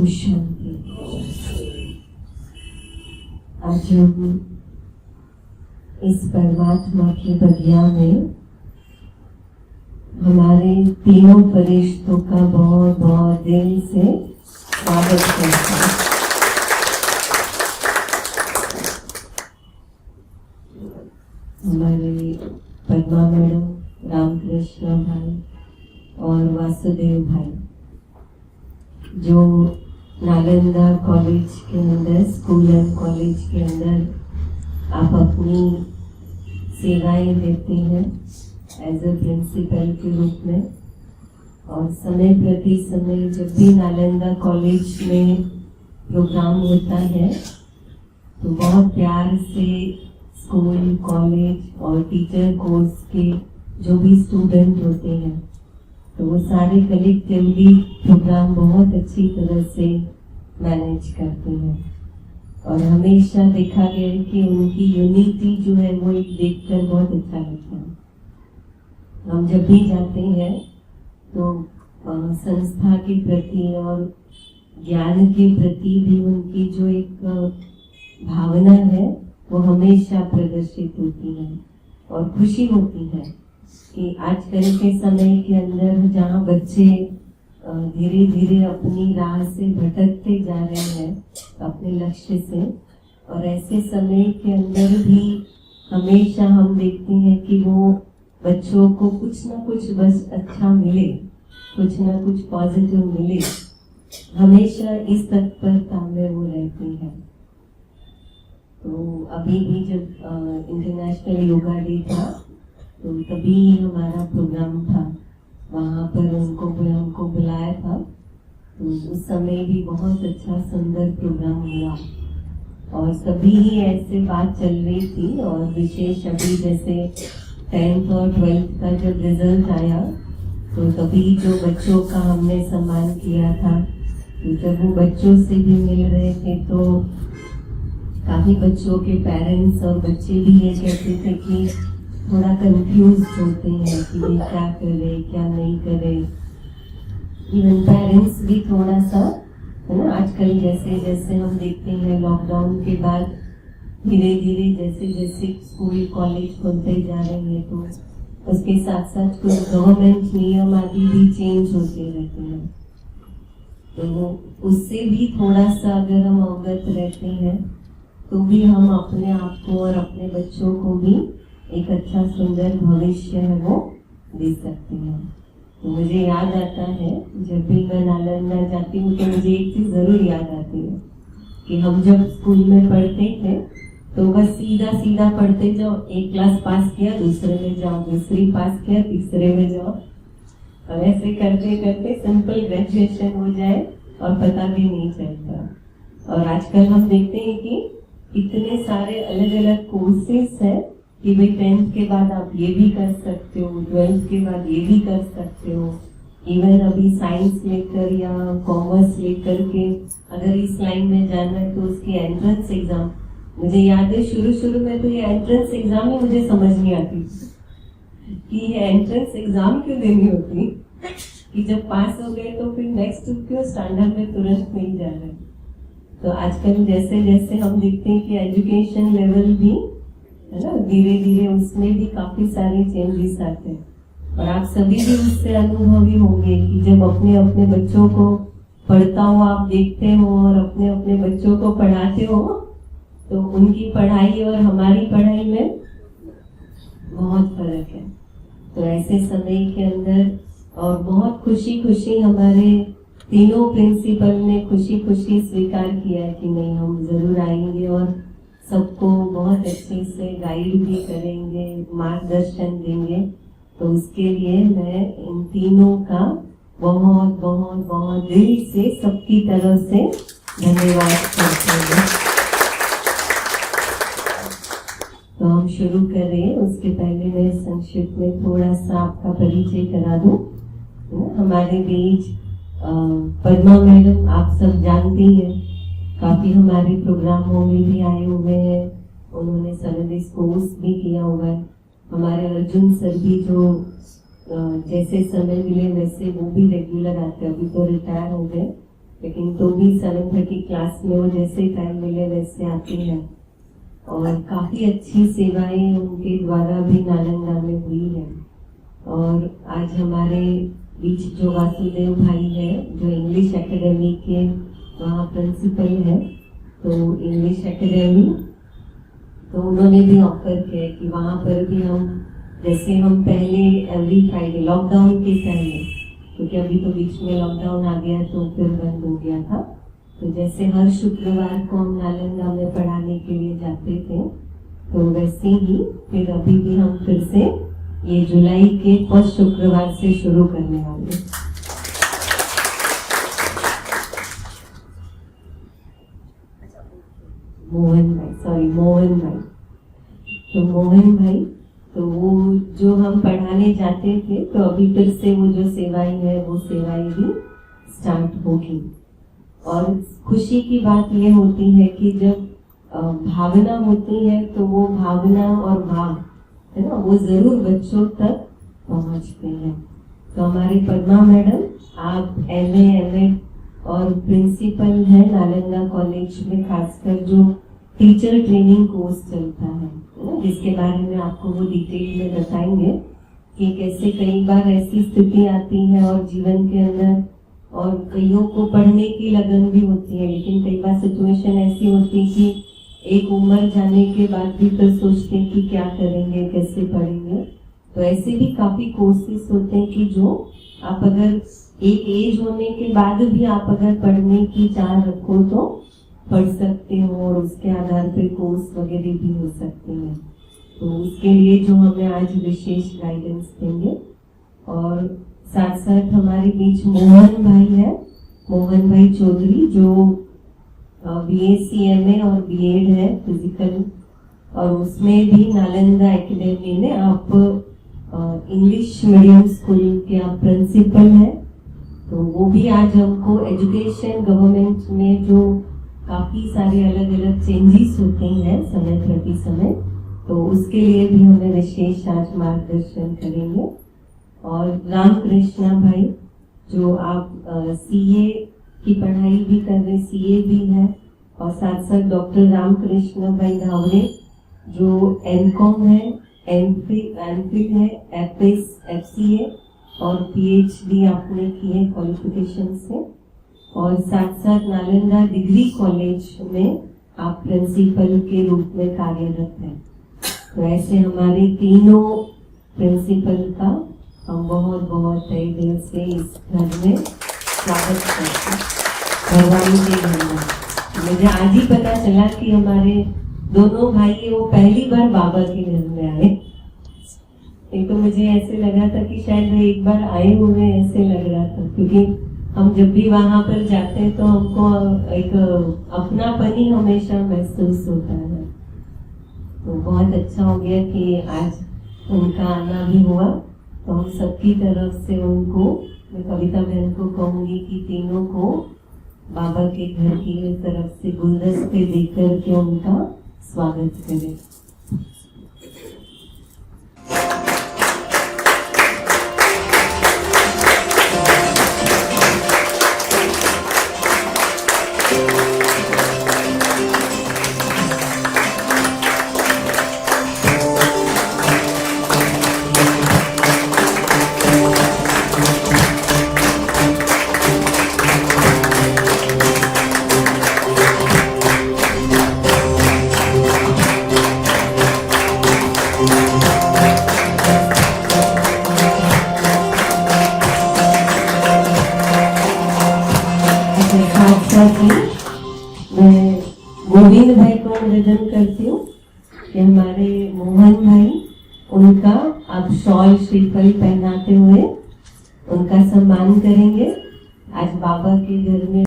ओम शांति। आज हम इस परमात्मा की बगिया में हमारे तीनों फरिश्तों का बहुत बहुत दिल से स्वागत करते हैं। हमारे पद्मा मैडम, रामकृष्ण भाई और वासुदेव भाई जो नालंदा कॉलेज के अंदर, स्कूल एंड कॉलेज के अंदर आप अपनी सेवाएं देते हैं एज ए प्रिंसिपल के रूप में, और समय प्रति समय जब भी नालंदा कॉलेज में प्रोग्राम होता है तो बहुत प्यार से स्कूल, कॉलेज और टीचर कोर्स के जो भी स्टूडेंट होते हैं तो वो सारे कलेक्टिवली प्रोग्राम बहुत अच्छी तरह से मैनेज करते हैं। और हमेशा देखा गया है कि उनकी यूनिटी जो है वो एक देखकर बहुत अच्छा लगता है। हम जब भी जाते हैं तो संस्था के प्रति और ज्ञान के प्रति भी उनकी जो एक भावना है वो हमेशा प्रदर्शित होती है और खुशी होती है कि आजकल के समय के अंदर जहाँ बच्चे धीरे धीरे अपनी राह से भटकते जा रहे हैं अपने लक्ष्य से, और ऐसे समय के अंदर भी हमेशा हम देखते हैं कि वो बच्चों को कुछ ना कुछ बस अच्छा मिले, कुछ ना कुछ पॉजिटिव मिले, हमेशा इस तत्परता में वो रहती है। तो अभी भी जब इंटरनेशनल योगा डे था तो तभी हमारा प्रोग्राम था, वहाँ पर हमको बुलाया था। तो उस समय भी बहुत अच्छा सुंदर प्रोग्राम हुआ और सभी ही ऐसे बात चल रही थी। और विशेष अभी जैसे 10th और 12th का जब रिजल्ट आया तो तभी जो बच्चों का हमने सम्मान किया था, तो जब वो बच्चों से भी मिल रहे थे तो काफ़ी बच्चों के पेरेंट्स और बच्चे भी ये कहते थे कि थोड़ा कंफ्यूज होते हैं कि ये क्या करे क्या नहीं करे। इवन पेरेंट्स भी थोड़ा सा, है ना, आजकल जैसे जैसे हम देखते हैं लॉकडाउन के बाद धीरे धीरे जैसे जैसे स्कूल कॉलेज खुलते जा रहे हैं तो उसके साथ साथ कुछ गवर्नमेंट नियम आदि भी चेंज होते रहते हैं। तो उससे भी थोड़ा सा अगर हम अवगत रहते हैं तो भी हम अपने आप को और अपने बच्चों को भी एक अच्छा सुंदर भविष्य है वो दे सकते हैं। तो मुझे याद आता है जब भी मैं नालंदा जाती हूँ तो मुझे एक चीज़ ज़रूर याद आती है कि हम जब स्कूल में पढ़ते थे तो बस सीधा सीधा पढ़ते जाओ, एक क्लास पास किया दूसरे में जाओ, दूसरी पास किया तीसरे में जाओ, और ऐसे करते करते सिंपल ग्रेजुएशन हो जाए और पता भी नहीं चलता। और आजकल हम देखते हैं कि इतने सारे अलग अलग कोर्सेस हैं कि भाई 10th के बाद आप ये भी कर सकते हो, 12th के बाद ये भी कर सकते हो। इवन अभी साइंस लेकर या कॉमर्स लेकर के अगर इस लाइन में जाना है तो उसकी एंट्रेंस एग्जाम, मुझे याद है शुरू में तो ये एंट्रेंस एग्जाम ही मुझे समझ नहीं आती कि ये एंट्रेंस एग्जाम क्यों देनी होती, कि जब पास हो गए तो फिर नेक्स्ट क्यों स्टैंडर्ड में तुरंत नहीं जा रहे। तो आजकल जैसे जैसे हम देखते हैं कि एजुकेशन लेवल भी, है ना, धीरे धीरे उसमें भी काफी सारे चेंजेस आते हैं। और आप सभी भी उससे अनुभवी होंगे कि जब अपने अपने बच्चों को पढ़ता हुआ आप देखते हो और अपने अपने बच्चों को पढ़ाते हो तो उनकी पढ़ाई और हमारी पढ़ाई में बहुत फर्क है। तो ऐसे समय के अंदर और बहुत खुशी खुशी हमारे तीनों प्रिंसिपल ने खुशी खुशी स्वीकार किया कि नहीं, हम जरूर आएंगे और सबको बहुत अच्छे से गाइड भी करेंगे, मार्गदर्शन देंगे। तो उसके लिए मैं इन तीनों का बहुत बहुत बहुत दिल से सबकी तरफ से धन्यवाद करती हूँ। तो हम शुरू करें, उसके पहले मैं संक्षिप्त में थोड़ा सा आपका परिचय करा दूं। हमारे बीच पद्मा मैडम आप सब जानती हैं, काफ़ी हमारे प्रोग्रामों में भी आए हुए हैं, उन्होंने सर्विस कोर्स भी किया हुआ है। हमारे अर्जुन सर भी जो जैसे समय मिले वैसे वो भी रेगुलर आते हैं, अभी तो रिटायर हो गए लेकिन तो भी 7:30 क्लास में वो जैसे टाइम मिले वैसे आती है। और काफ़ी अच्छी सेवाएं उनके द्वारा भी नालंदा में हुई है। और आज हमारे बीच जो वासुदेव भाई है, जो इंग्लिश एकेडमी के वहाँ प्रिंसिपल है, तो इंग्लिश एकेडमी, तो उन्होंने भी ऑफर किया कि वहाँ पर भी हम, जैसे हम पहले एवरी फ्राइडे लॉकडाउन के पहले, क्योंकि अभी तो बीच में लॉकडाउन आ गया तो फिर बंद हो गया था, तो जैसे हर शुक्रवार को हम नालंदा में पढ़ाने के लिए जाते थे, तो वैसे ही फिर अभी भी हम फिर से ये जुलाई के फर्स्ट शुक्रवार से शुरू करने वाले हैं। मोहन भाई, तो मोहन भाई, तो वो जो हम पढ़ाने जाते थे, तो अभी फिर से वो जो सेवाएं है वो सेवाएं भी स्टार्ट होगी। और खुशी की बात ये होती है कि जब भावना होती है तो वो भावना और भाव है ना, वो जरूर बच्चों तक पहुंचते हैं। तो हमारी पद्मा मैडम, आप एमए और प्रिंसिपल है नालंदा कॉलेज में, खासकर जो टीचर ट्रेनिंग कोर्स चलता है ना, जिसके बारे में आपको वो डिटेल में बताएंगे कि कैसे कई बार ऐसी स्थिति आती है और जीवन के अंदर, और कईयों को पढ़ने की लगन भी होती है, लेकिन कई बार सिचुएशन ऐसी होती है कि एक उम्र जाने के बाद भी फिर सोचते हैं कि क्या करेंगे, कैसे पढ़ेंगे। तो ऐसे भी काफी कोर्सेस होते हैं कि जो आप अगर एक एज होने के बाद भी आप अगर पढ़ने की चाह रखो तो पढ़ सकते हो, और उसके आधार पर कोर्स वगैरह भी हो सकते हैं। तो उसके लिए जो हमें आज विशेष गाइडेंस देंगे। और साथ साथ हमारे बीच मोहन भाई है, मोहन भाई चौधरी, जो BAc और B.Ed है फिजिकल, और उसमें भी नालंदा एकेडमी में आप इंग्लिश मीडियम स्कूल के आप प्रिंसिपल हैं। तो वो भी आज हमको एजुकेशन गवर्नमेंट में जो काफ़ी सारे अलग अलग चेंजेस होते हैं समय प्रति समय, तो उसके लिए भी हमें विशेष आज मार्गदर्शन करेंगे। और रामकृष्णा भाई, जो आप CA की पढ़ाई भी कर रहे, CA भी है, और साथ साथ डॉक्टर रामकृष्ण भाई धावड़े, जो MCOM है, MPhil है, FCA और PhD आपने की है क्वालिफिकेशन से, और साथ साथ नालंदा डिग्री कॉलेज में आप प्रिंसिपल के रूप में कार्यरत हैं। तो ऐसे हमारे तीनों प्रिंसिपल का हम बहुत बहुत तहे दिल से इस घर में स्वागत करते हैं, भगवान के घर में। मुझे आज ही पता चला कि हमारे दोनों भाई वो पहली बार बाबा के घर में आए। एक तो मुझे ऐसे लगा था कि शायद वो एक बार आए हुए, ऐसे लग रहा था, क्योंकि हम जब भी वहां पर जाते हैं तो हमको एक अपनापन ही हमेशा महसूस होता है। तो बहुत अच्छा हो गया कि आज उनका आना भी हुआ। तो हम सबकी तरफ से उनको, मैं कविता बहन को कहूँगी कि तीनों को बाबा के घर की तरफ से गुलदस्ते देकर के उनका स्वागत करें। मैं गोविंद भाई को निवेदन करती हूँ कि हमारे मोहन भाई, उनका आप शॉल श्रीफल पहनाते हुए उनका सम्मान करेंगे। आज बाबा के घर में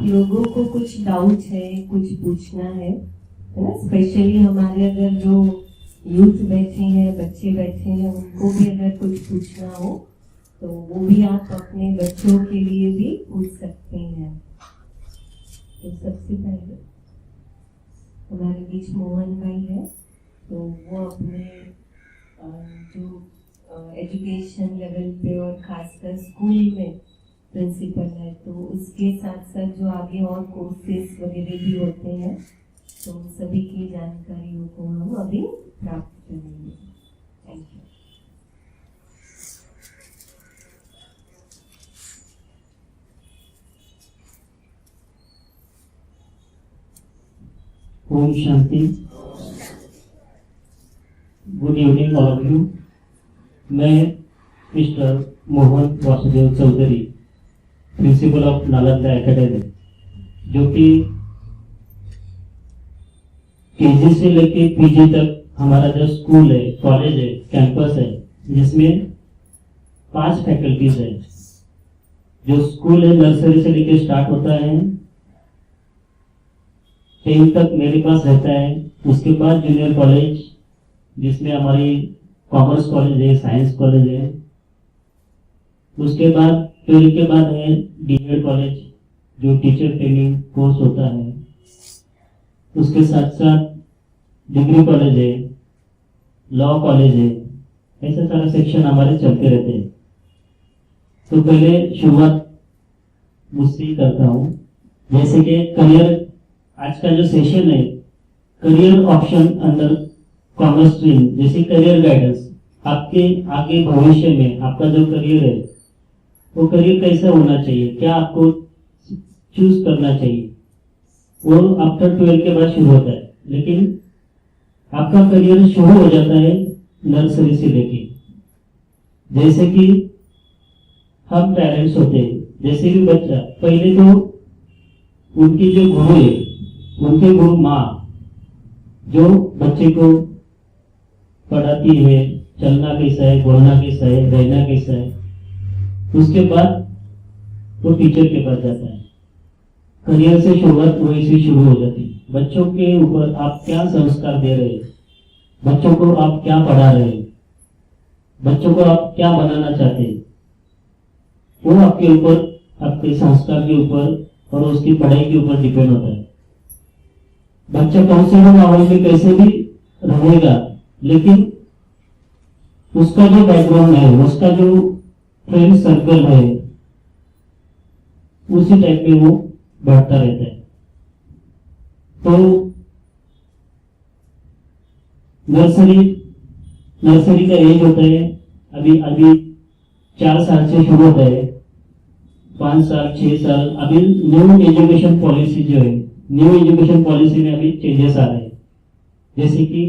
लोगों को कुछ डाउट है, कुछ पूछना है ना, स्पेशली हमारे अगर जो यूथ बैठे हैं, बच्चे बैठे हैं, उनको भी अगर कुछ पूछना हो तो वो भी आप अपने बच्चों के लिए भी पूछ सकते हैं। तो सबसे पहले हमारे बीच मोहन भाई है, तो वो अपने जो एजुकेशन लेवल पे और खासकर स्कूल में प्रिंसिपल है, तो उसके साथ साथ जो आगे और कोर्सेज वगैरह भी होते हैं, तो सभी की जानकारियों को हम अभी प्राप्त करेंगे। Thank you. Om Shanti. Good evening all of you. मैं mister Mohan Vasudev Chaudhary, principal of Nalanda academy, जो कि केजी से लेके पीजी तक हमारा जो स्कूल है, कॉलेज है, कैंपस है, जिसमें 5 फैकल्टीज है। जो स्कूल है नर्सरी से लेके स्टार्ट होता है, 10 तक मेरे पास रहता है। उसके बाद जूनियर कॉलेज, जिसमें हमारी कॉमर्स कॉलेज है, साइंस कॉलेज है। उसके बाद 12 के बाद है डीएड कॉलेज, जो टीचर ट्रेनिंग कोर्स होता है। उसके साथ साथ डिग्री कॉलेज है, लॉ कॉलेज है। ऐसे सारे सेक्शन हमारे चलते रहते हैं। तो पहले शुरुआत मुझसे ही करता हूँ। जैसे कि करियर, आज का जो सेशन है, career option under commerce stream, जैसे करियर गाइडेंस। आपके आगे भविष्य में आपका जो करियर है, वो करियर कैसा होना चाहिए, क्या आपको चूज करना चाहिए, वो आफ्टर 12 के बाद शुरू होता है। लेकिन आपका करियर शुरू हो जाता है नर्सरी से लेके। जैसे कि हम पेरेंट्स होते हैं, जैसे भी बच्चा, पहले तो उनकी जो गुरु है, उनके गुरु माँ, जो बच्चे को पढ़ाती है, चलना कैसा है, बोलना कैसा है, रहना कैसा है। उसके बाद वो टीचर के पास जाता है। करियर से शुरुआत वहीं से शुरू हो जाती है। बच्चों के ऊपर आप क्या संस्कार दे रहे हैं, बच्चों को आप क्या पढ़ा रहे हैं, बच्चों को आप क्या बनाना चाहते हैं, वो आपके ऊपर, आपके संस्कार के ऊपर और उसकी पढ़ाई के ऊपर डिपेंड होता है। बच्चा कौन से भी माहौल में कैसे भी रहेगा, लेकिन उसका जो बैकग्राउंड है, उसका जो फ्रेंड सर्कल है, उसी टाइप में वो बढ़ता रहता है। तो नर्सरी का एज होता है अभी 4 साल से शुरू होता है, 5 साल, 6 साल। अभी न्यू एजुकेशन पॉलिसी जो है, न्यू एजुकेशन पॉलिसी में अभी चेंजेस आ रहे हैं। जैसे कि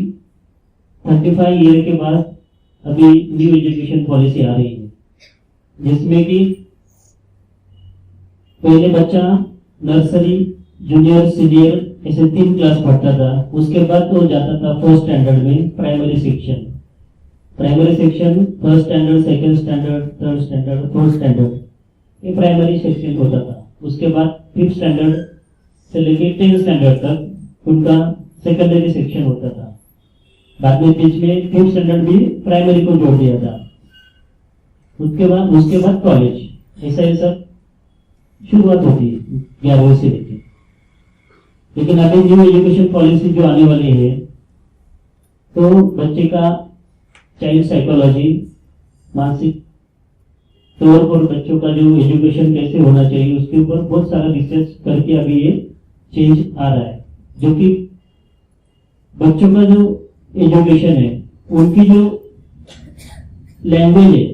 35 ईयर के बाद अभी न्यू एजुकेशन पॉलिसी आ रही है, जिसमें कि पहले बच्चा नर्सरी, जूनियर, सीनियर ऐसे 3 क्लास पढ़ता था। उसके बाद वो जाता था 4th स्टैंडर्ड में primary section. Primary section 1st standard, 2nd standard, 3rd standard, 4th standard, ये प्राइमरी सेक्शन होता था। उसके बाद 5th स्टैंडर्ड से लेके 10th स्टैंडर्ड तक उनका सेकेंडरी सेक्शन होता था। बाद में बीच में 5th स्टैंडर्ड भी प्राइमरी को जोड़ दिया था। उसके बाद कॉलेज, ऐसा ये सब शुरुआत होती है 11वीं से लेके। लेकिन अभी न्यू एजुकेशन पॉलिसी जो आने वाली है, तो बच्चे का चाइल्ड साइकोलॉजी, मानसिक तौर पर बच्चों का जो एजुकेशन कैसे होना चाहिए, उसके ऊपर बहुत सारा रिसर्च करके अभी ये चेंज आ रहा है। जो कि बच्चों का जो एजुकेशन है, उनकी जो लैंग्वेज है,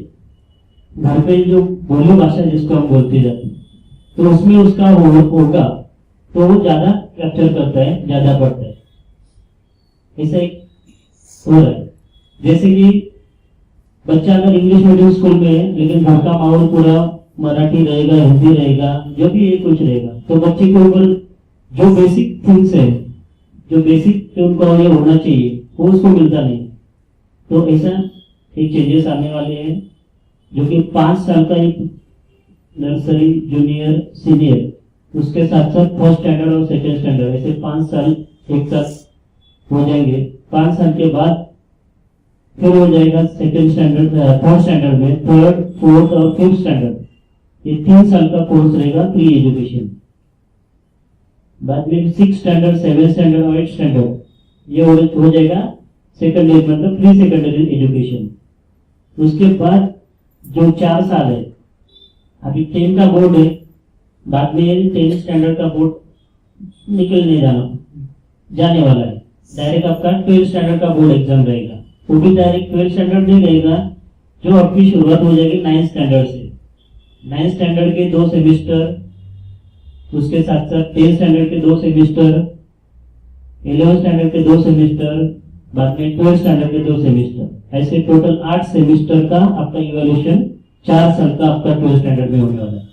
घर पे जो बोली भाषा जिसको हम बोलते जाते हैं, तो उसमें उसका होगा, तो वो ज्यादा कैप्चर करता है, ज्यादा पढ़ता है। ऐसा एक हो रहा है। जैसे कि बच्चा अगर इंग्लिश मीडियम स्कूल में है, लेकिन घर का माहौल पूरा मराठी रहेगा, हिंदी रहेगा, जो भी ये कुछ रहेगा, तो बच्चे के ऊपर जो बेसिक थिंग्स है, जो बेसिक जो उनको ये होना चाहिए, वो उसको मिलता नहीं। तो ऐसा एक चेंजेस आने वाले हैं, जो कि 5 साल का एक नर्सरी, जूनियर, सीनियर, उसके साथ साथ 1st स्टैंडर्ड और 2nd स्टैंडर्ड, ऐसे 5 साल एक साथ हो जाएंगे। 5 साल के बाद फिर हो जाएगा सेकंड स्टैंडर्ड, थर्ड स्टैंडर्ड में, थर्ड, फोर्थ और फिफ्थ स्टैंडर्ड। ये 3 साल का कोर्स रहेगा प्री एजुकेशन। बाद में 6 स्टैंडर्ड, 7 स्टैंडर्ड और 8 स्टैंडर्ड ये हो जाएगा सेकंड ईयर, मतलब प्री सेकेंडरी एजुकेशन। उसके बाद जो 4 साल है, अभी 10 का बोर्ड है, बाद में 10 स्टैंडर्ड का बोर्ड निकलने जाने वाला है। डायरेक्ट आपका 12 स्टैंडर्ड का बोर्ड एग्जाम रहेगा। वो भी डायरेक्ट 12 स्टैंडर्ड नहीं रहेगा, जो आपकी शुरुआत हो जाएगी 9 स्टैंडर्ड से। 9 स्टैंडर्ड के 2 सेमिस्टर, उसके साथ साथ 10 स्टैंडर्ड के 2 सेमिस्टर, 11 स्टैंडर्ड के 2 सेमिस्टर, बाद में 12 स्टैंडर्ड के 2 सेमिस्टर, ऐसे टोटल 8 सेमिस्टर का आपका इवैल्यूएशन 4 साल का आपका 12 स्टैंडर्ड में होने वाला है।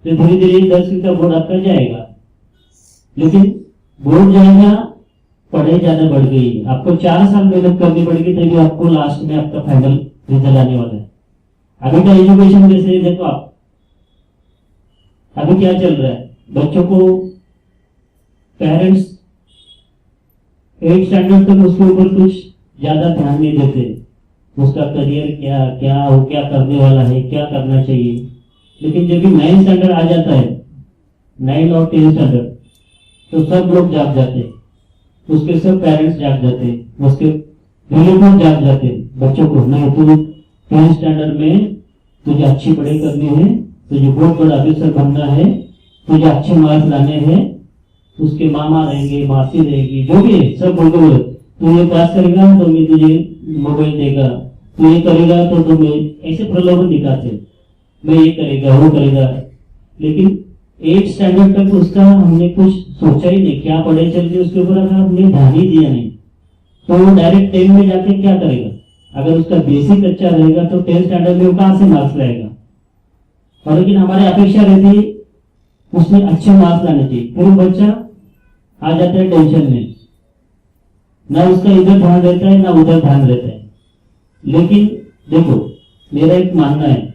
तो धीरे धीरे 10वीं का बोर्ड आपका जाएगा, लेकिन बोर्ड जाएगा, पढ़ाई ज्यादा बढ़ गई, आपको 4 साल मेहनत करनी पड़ेगी, तभी आपको लास्ट में आपका फाइनल रिजल्ट आने वाला है। अभी का एजुकेशन जैसे देखो आप, अभी क्या चल रहा है, बच्चों को पेरेंट्स 8 स्टैंडर्ड तक उसके ऊपर कुछ ज्यादा ध्यान नहीं देते, उसका करियर क्या करने वाला है, क्या करना चाहिए। लेकिन जब भी 9 स्टैंडर्ड आ जाता है, 9 और 10 स्टैंडर्ड, तो सब लोग जाग जाते हैं, उसके सब पेरेंट्स जाग जाते हैं, उसके रिलेटिव जाग जाते हैं बच्चों को, नहीं तू 10 स्टैंडर्ड में तुझे अच्छी पढ़ाई करनी है, तुझे बहुत बड़ा ऑफिसर बनना है, तुझे अच्छे मार्क्स लाने हैं। उसके मामा रहेंगे, मासी रहेगी, जो भी है सब बोल तू ये पास करेगा तो मैं तुझे मोबाइल देगा, तू ये करेगा तो तुम्हें, ऐसे प्रलोभन दिखाते, मैं ये करेगा वो करेगा। लेकिन 8 स्टैंडर्ड तक उसका हमने कुछ सोचा ही नहीं, क्या पढ़ाई चल रही है उसके ऊपर अगर हमने ध्यान ही दिया नहीं, तो वो डायरेक्ट 10 में जाके क्या करेगा। अगर उसका बेसिक अच्छा रहेगा तो 10 स्टैंडर्ड में वो कहां से मार्क्स लाएगा। और लेकिन हमारी अपेक्षा रहती है उसमें अच्छे मार्क्स लाने चाहिए, फिर वो बच्चा आ जाता है टेंशन में, ना उसका इधर ध्यान रहता है ना उधर ध्यान रहता है। लेकिन देखो मेरा एक मानना है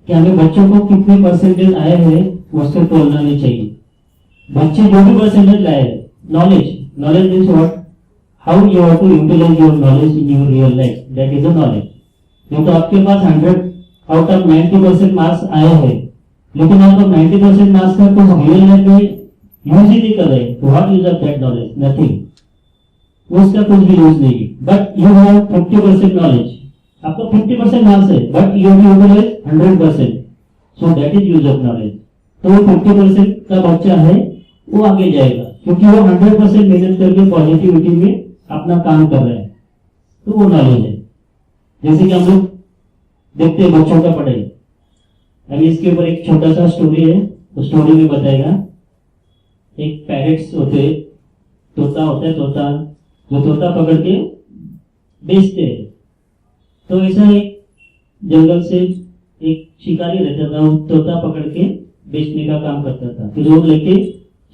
कि हमें बच्चों को कितने परसेंटेज आए हैं उससे तोलना नहीं चाहिए। बच्चे जो भी परसेंटेज लाए, knowledge means what, how you have to utilise your knowledge in your real life, that is a knowledge. नहीं तो आपके पास 100 आउट ऑफ 90% मार्क्स आए हैं, लेकिन आप 90% मार्क्स का कुछ रियल लाइफ में यूज ही नहीं कर रहे, तो what use of that knowledge, nothing, उसका कुछ भी यूज नहीं है। बट यू हैव 50% नॉलेज, आपको 50% मार्क्स है, but you have utilise 100%, so that is use of knowledge. तो 50% का बच्चा है वो आगे जाएगा, क्योंकि वो 100% मेहनत करके पॉजिटिविटी में अपना काम कर रहा है, तो वो नॉलेज है। जैसे कि हम लोग देखते हैं बच्चों का पढ़ाई, अभी इसके ऊपर एक छोटा सा स्टोरी है, तो स्टोरी में बताएगा। एक पैरेट्स होते, तोता होता है, तोता जो तोता पकड़ के बेचते हैं। तो ऐसा एक जंगल से एक शिकारी रहता था, वो तोता पकड़ के बेचने का काम करता था। फिर लोग लेके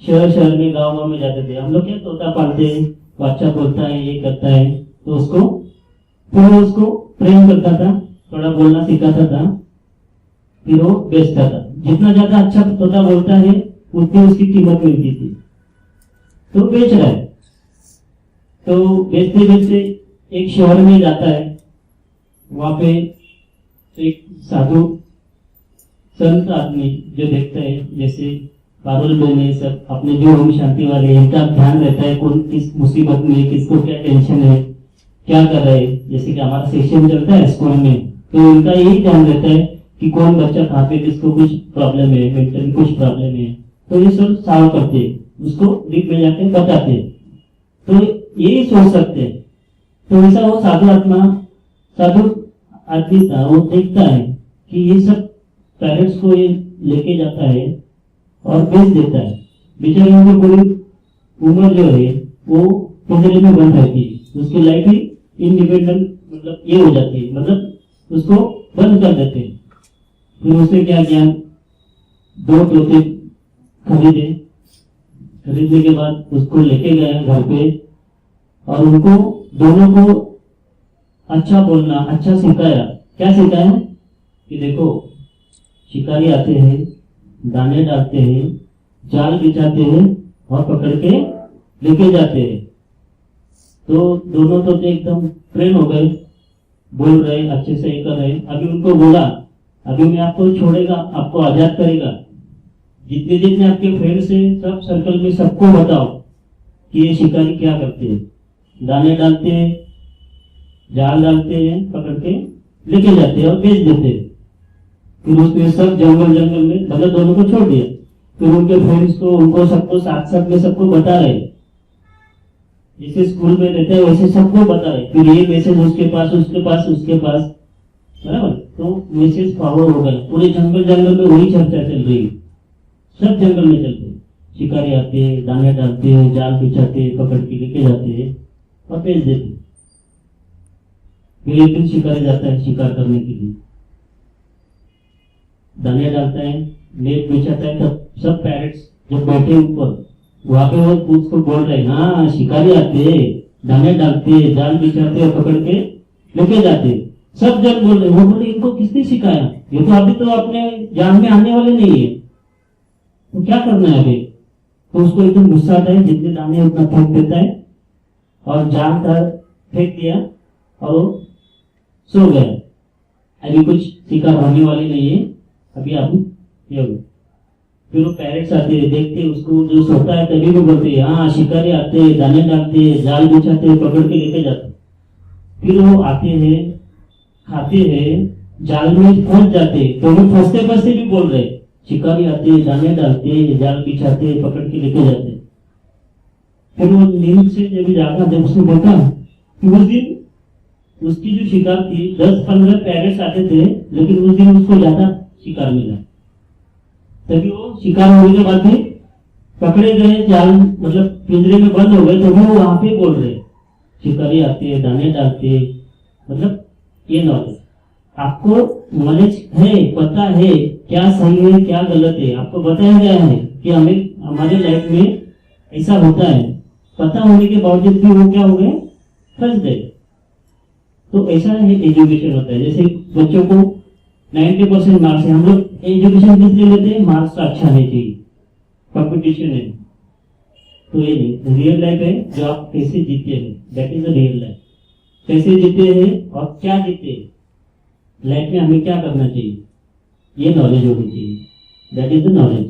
शहर में गाँव में जाते थे। हम लोग क्या तोता पालते हैं, बच्चा बोलता है ये करता है, तो उसको फिर वो उसको प्रेम करता था, थोड़ा बोलना सिखाता था, फिर वो बेचता था। जितना ज्यादा अच्छा तोता बोलता है उतनी उसकी कीमत मिलती थी, तो बेच रहा है। तो बेचते बेचते एक शहर में जाता है, वहां पे एक साधु संत आदमी जो देखता है, जैसे पारुल बहने सब अपने जो ओम शांति वाले, इनका ध्यान रहता है कौन किस मुसीबत में, किसको क्या टेंशन है, क्या कर रहे हैं। जैसे कि हमारा सेशन चलता है स्कूल में, तो इनका यही ध्यान रहता है कि कौन बच्चा कहाँ पे किसको कुछ प्रॉब्लम है, मेंटल कुछ प्रॉब्लम है, तो ये सब सॉल्व करते हैं, उसको डीप में जाके बताते हैं। तो यही सोच सकते हैं। तो ऐसा वो साधु आदमी था, वो देखता है कि ये सब पेरेंट्स को ये लेके जाता है और बेच देता है। बेचारे की पूरी उम्र जो है वो पिंजरे में बंद रहती है, उसकी लाइफ ही इंडिपेंडेंट मतलब ये हो जाती है, मतलब उसको बंद कर देते हैं। फिर उसे क्या ज्ञान, 2 तोते खरीदने के बाद उसको लेके गए घर पे, और उनको दोनों को अच्छा बोलना, अच्छा सिखाया। क्या सिखाया कि देखो शिकारी आते हैं, दाने डालते हैं, जाल बिछाते हैं और पकड़ के लेके जाते हैं। तो दोनों तोते एकदम ट्रेन हो गए, बोल रहे, अच्छे से कर रहे। अभी उनको बोला अभी मैं आपको छोड़ेगा, आपको आजाद करेगा, जितने जितने आपके फ्रेंड्स हैं सब सर्कल में सबको बताओ कि ये शिकारी क्या करते हैं, दाने डालते हैं, जाल डालते हैं, पकड़ के लेके जाते हैं और बेच देते हैं। फिर उसने सब जंगल में मतलब दोनों को छोड़ दिया। फिर उनके फ्रेंड्स को उनको सबको साथ साथ में सबको बता रहे, जैसे स्कूल में रहते हैं वैसे सबको बता रहे। फिर ये मैसेज उसके पास बराबर, तो मैसेज फॉरवर्ड हो गया पूरे जंगल में, वही चर्चा चल रही है, सब जंगल में चलते हैं। शिकारी आते हैं, दाने डालते हैं, जाल बिछाते हैं, पकड़ के लेके जाते हैं और बेच देते। फिर एक दिन शिकारी जाता है शिकार करने के लिए, दाने डालता है, नेट बिछाता है, तब सब पैरेट्स जो बैठे ऊपर वहां पे वो उसको बोल रहे हैं, हाँ शिकारी आते, दाने डालते, जाल बिछाते और पकड़ के लेके जाते। सब जन बोल रहे, वो बोले इनको किसने सिखाया, ये तो अभी तो अपने जान में आने वाले नहीं है, तो क्या करना है अभी। तो उसको एकदम गुस्सा आता है, जितने दाने उतना फेंक देता है और जाल का फेंक दिया और सो गया। अभी कुछ शिकार होने वाली नहीं है, अभी आप ये हो। फिर वो पेरेंट्स आते हैं, देखते हैं उसको, जो सोता है तभी भी बोलते हैं हाँ शिकारी आते हैं, दाने डालते हैं, जाल बिछाते हैं, पकड़ के लेके जाते। फिर वो आते हैं, खाते हैं, जाल में फंस जाते हैं, तो वो फंसते भी बोल रहे शिकारी आते, दाने डालते, जाल बिछाते, पकड़ के लेके जाते। फिर वो नींद से जब जागा, जब उसने देखा कि उस दिन उसकी जो शिकार थी 10-15 पैरेट्स आते थे, लेकिन उस दिन उसको ज्यादा शिकार मिला। तभी वो शिकार होने के बाद भी पकड़े गए, जाल मतलब पिंजरे में बंद हो गए, तो वो वहां पे बोल रहे शिकारी आते, दाने डालते। मतलब ये नॉलेज आपको नॉलेज है, पता है क्या सही है क्या गलत है, आपको बताया गया है कि हमें हमारे लाइफ में ऐसा होता है, पता होने के बावजूद भी वो क्या हो गए, फंस गए। तो ऐसा है एजुकेशन होता है। जैसे बच्चों को 90% मार्क्स है, हम लोग एजुकेशन किस लिए लेते हैं, मार्क्स अच्छा है चाहिए, कंपटीशन है, तो ये नहीं रियल लाइफ है जो आप कैसे जीते हैं, that is the real life. कैसे जीते हैं और क्या जीते हैं, लाइफ में हमें क्या करना चाहिए, ये नॉलेज होनी चाहिए, that is the knowledge.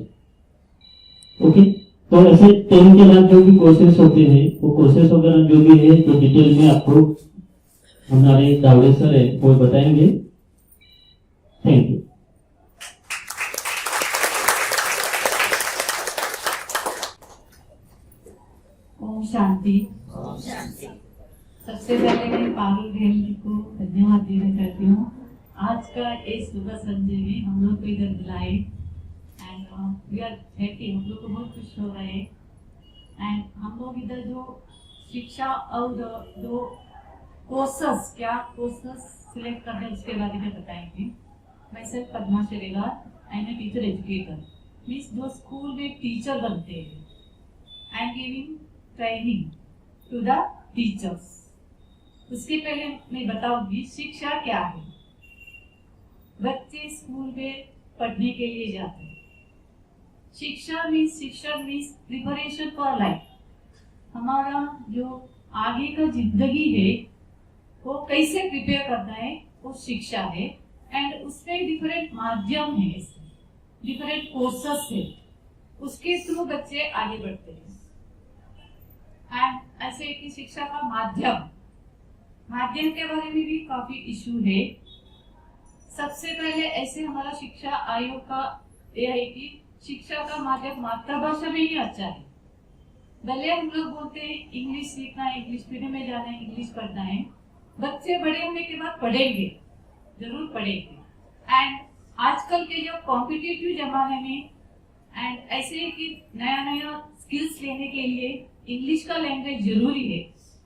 Okay, तो ऐसे 10 के बाद जो भी कोर्सेस होते हैं, वो कोर्सेस वगैरह जो भी है तो डिटेल में आपको हमारे दावड़े सर है वो बताएंगे। Thank you. ओम शांति। सबसे पहले मैं पारुल बहन जी को धन्यवाद देना चाहती हूँ। आज का इस सुबह संजय में हम लोग को इधर बुलाए एंड वी आर हैप्पी, हम लोग को बहुत खुश हो रहे हैं। एंड हम लोग इधर जो शिक्षा और जो कोर्सेस, क्या कोर्सेस सिलेक्ट करने उसके बारे में बताएंगे। मैं सिर्फ Padma Sherega, I am a teacher educator, means जो स्कूल में टीचर बनते हैं and giving training to the teachers. उसके पहले मैं बताऊंगी शिक्षा क्या है। बच्चे स्कूल में पढ़ने के लिए जाते हैं। शिक्षा मीन्स प्रिपरेशन फॉर लाइफ। हमारा जो आगे का जिंदगी है वो कैसे प्रिपेयर करना है, वो शिक्षा है। एंड उसमें डिफरेंट माध्यम है, डिफरेंट कोर्सेस है, उसके थ्रू बच्चे आगे बढ़ते हैं। एंड ऐसे कि शिक्षा का माध्यम के बारे में भी काफी इशू है। सबसे पहले ऐसे हमारा शिक्षा आयोग का यह है कि शिक्षा का माध्यम मातृभाषा में ही अच्छा है। भले हम लोग बोलते हैं इंग्लिश सीखना है, इंग्लिश मीडियम में जाना है, इंग्लिश पढ़ना है, बच्चे बड़े होने के बाद पढ़ेंगे, जरूर पढ़ेंगे। एंड आजकल के जो कॉम्पिटिटिव जमाने में एंड ऐसे कि नया नया स्किल्स लेने के लिए इंग्लिश का लैंग्वेज जरूरी है।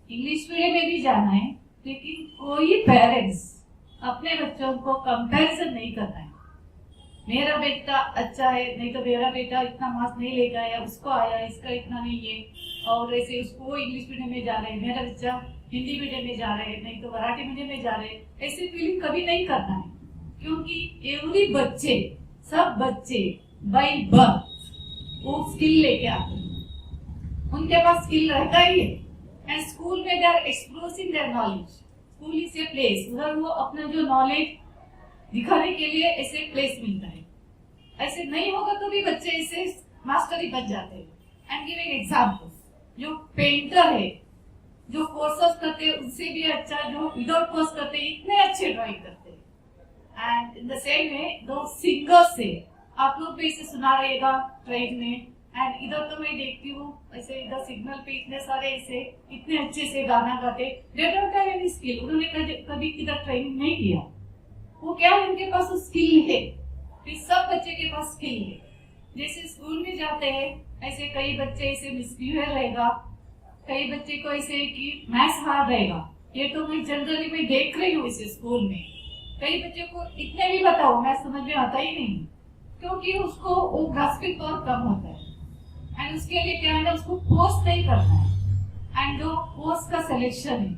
इंग्लिश मीडियम में भी जाना है, लेकिन कोई पेरेंट्स अपने बच्चों को कंपैरिजन नहीं करता है। मेरा बेटा अच्छा है, नहीं तो मेरा बेटा इतना मार्क्स नहीं लेकर आया, उसको आया, इसका इतना नहीं है, और ऐसे उसको इंग्लिश मीडियम में जा रहे हैं, मेरा बच्चा हिंदी मीडियम में जा रहे हैं, नहीं तो मराठी मीडियम में जा रहे हैं। ऐसी फीलिंग कभी नहीं करना है, क्योंकि एवरी बच्चे, सब बच्चे बाय बर्थ वो स्किल लेके आते हैं, उनके पास स्किल रहता ही है। एंड स्कूल में they are exposing their knowledge. School is a place, उधर वो अपना जो नॉलेज दिखाने के लिए ऐसे प्लेस मिलता है। ऐसे नहीं होगा तो भी बच्चे ऐसे मास्टर ही बन जाते हैं। एंड गिविंग एग्जाम्पल, जो पेंटर है, जो कोर्सेस करते हैं उनसे भी अच्छा, जो विदाउट कोर्स करते हैं इतने अच्छे ड्राइंग करते हैं। And in the same way दो सिंगर्स से आप लोग भी इसे सुना रहेगा ट्रेन में। एंड इधर तो मैं देखती हूँ ऐसे इधर सिग्नल पे इतने सारे ऐसे इतने अच्छे से गाना गाते, they don't have any skill, उन्होंने कभी किधर ट्रेनिंग नहीं किया। वो क्या है, उनके पास स्किल है। फिर सब बच्चे के पास स्किल है। जैसे स्कूल में जाते हैं ऐसे कई बच्चे ऐसे मिसबिहेवियर रहेगा, कई बच्चे को ऐसे कि मैथ्स हार्ड रहेगा। ये तो मैं जनरली मैं देख रही हूँ इसे स्कूल में। कई बच्चे को इतने भी बताओ मैथ्स समझ में आता ही नहीं, क्योंकि उसको वो ग्रास्पिंग पावर कम होता है। एंड उसके लिए क्या है ना, उसको फोर्स नहीं करना है। एंड जो कोर्स का सिलेक्शन है,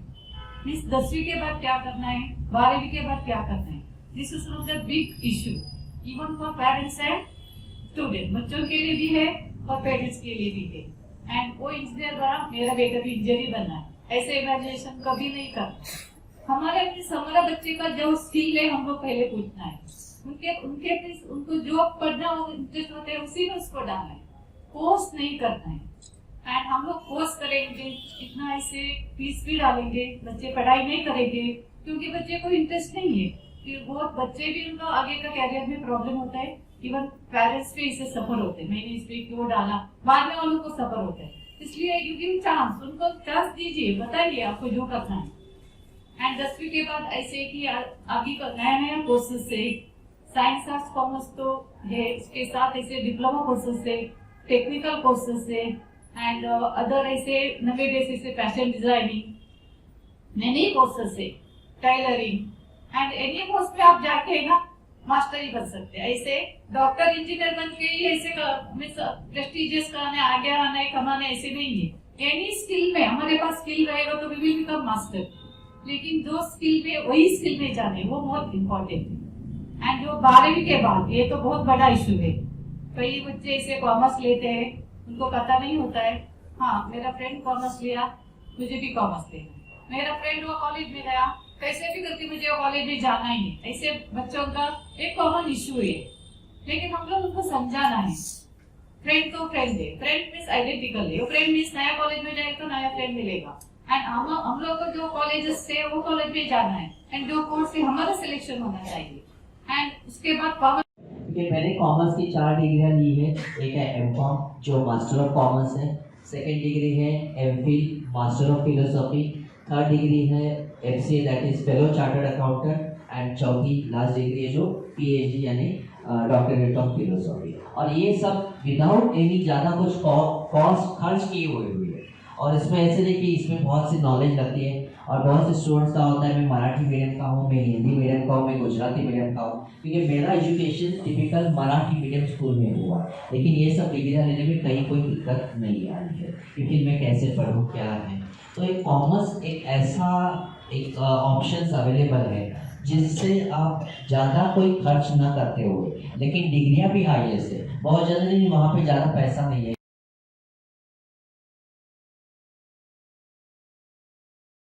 मीन्स 10वीं के बाद क्या करना है, 12वीं के बाद क्या करना है, this is one of the big issue even for parents and student. बच्चों के लिए भी है और पेरेंट्स के लिए भी है। एंड वो इंजीनियर बना, मेरा बेटा भी इंजीनियर बनना है, ऐसे इमेजिनेशन कभी नहीं करना। हमारा बच्चे का जो स्किल है हम लोग पहले पूछना है। उनको जो पढ़ना हो इंटरेस्ट होता है उसी में उसको डालना है, फोर्स नहीं करना है। एंड हम लोग फोर्स करेंगे इतना ऐसे फीस भी डालेंगे, बच्चे पढ़ाई नहीं करेंगे क्योंकि बच्चे को इंटरेस्ट नहीं है। फिर बहुत बच्चे भी उनका आगे का कैरियर में प्रॉब्लम होता है। इवन पेरेंट्स भी इससे सफर होते हैं, मैंने इस पे क्यों डाला, बाद में वालों को सफर होता है। इसलिए यू गिव चांस, उनको चांस दीजिए, बताइए आपको जो करना है। एंड 10वीं के बाद ऐसे कि आगे का नया नया कोर्सेस से, साइंस आर्ट्स कॉमर्स तो है, उसके साथ ऐसे डिप्लोमा कोर्सेस से, टेक्निकल कोर्सेस से एंड अदर ऐसे नवे डेज ऐसे फैशन डिजाइनिंग, नए कोर्सेस से, टेलरिंग एंड एनी कोर्स में आप जाके ना मास्टर ही बन सकते हैं। ऐसे डॉक्टर इंजीनियर बन के ही ऐसे प्रेस्टिजियस कराने, आगे आना है, कमाना, ऐसे नहीं है। एनी स्किल में हमारे पास स्किल रहेगा तो वी विल बिकम मास्टर। लेकिन जो स्किल में, वही स्किल में जाने, वो बहुत इंपॉर्टेंट है। एंड जो 12वीं के बाद, ये तो बहुत बड़ा इशू है। कई बच्चे ऐसे कॉमर्स लेते हैं, उनको पता नहीं होता है, हाँ मेरा फ्रेंड कॉमर्स लिया, मुझे भी कॉमर्स लेना। मेरा फ्रेंड वो कॉलेज में गया, कैसे भी करके मुझे कॉलेज में जाना ही है। ऐसे बच्चों का एक कॉमन इशू है, लेकिन हम लोग उनको समझाना है। फ्रेंड तो फ्रेंड है, फ्रेंड मीन्स आइडेंटिकल है। वो फ्रेंड मीन्स नया कॉलेज में जाए तो नया फ्रेंड मिलेगा। एंड हम लोग को जो कॉलेजेस से वो कॉलेज में जाना है एंड जो कोर्स से हमारा सिलेक्शन होना चाहिए। एंड उसके बाद कॉमर्स, मैंने कॉमर्स की 4 डिग्रियां ली है। एक है एमकॉम जो मास्टर ऑफ कॉमर्स है, सेकेंड डिग्री है M Phil master of philosophy, third degree है FCA that is fellow chartered accountant and चौथी लास्ट डिग्री है जो पीएचडी यानी डॉक्टरेट ऑफ फिलोसॉफी। और ये सब विदाउट एनी ज़्यादा कुछ कॉस्ट खर्च किए हुए है। और इसमें ऐसे नहीं कि इसमें बहुत सी नॉलेज लगती है। और बहुत से स्टूडेंट्स का होता है मैं मराठी मीडियम का हूँ, मैं हिंदी मीडियम का हूँ, मैं गुजराती मीडियम का हूँ, क्योंकि मेरा education typical Marathi medium school में हुआ। लेकिन ये सब डिग्रियाँ लेने में कहीं कोई दिक्कत नहीं आई है, क्योंकि मैं कैसे पढ़ूँ क्या है। तो एक कॉमर्स एक ऐसा एक ऑप्शंस अवेलेबल है जिससे आप ज़्यादा कोई खर्च ना करते हुए, लेकिन डिग्रियाँ भी हाईएस्ट है, बहुत ज़्यादा नहीं, वहाँ पे ज़्यादा पैसा नहीं है।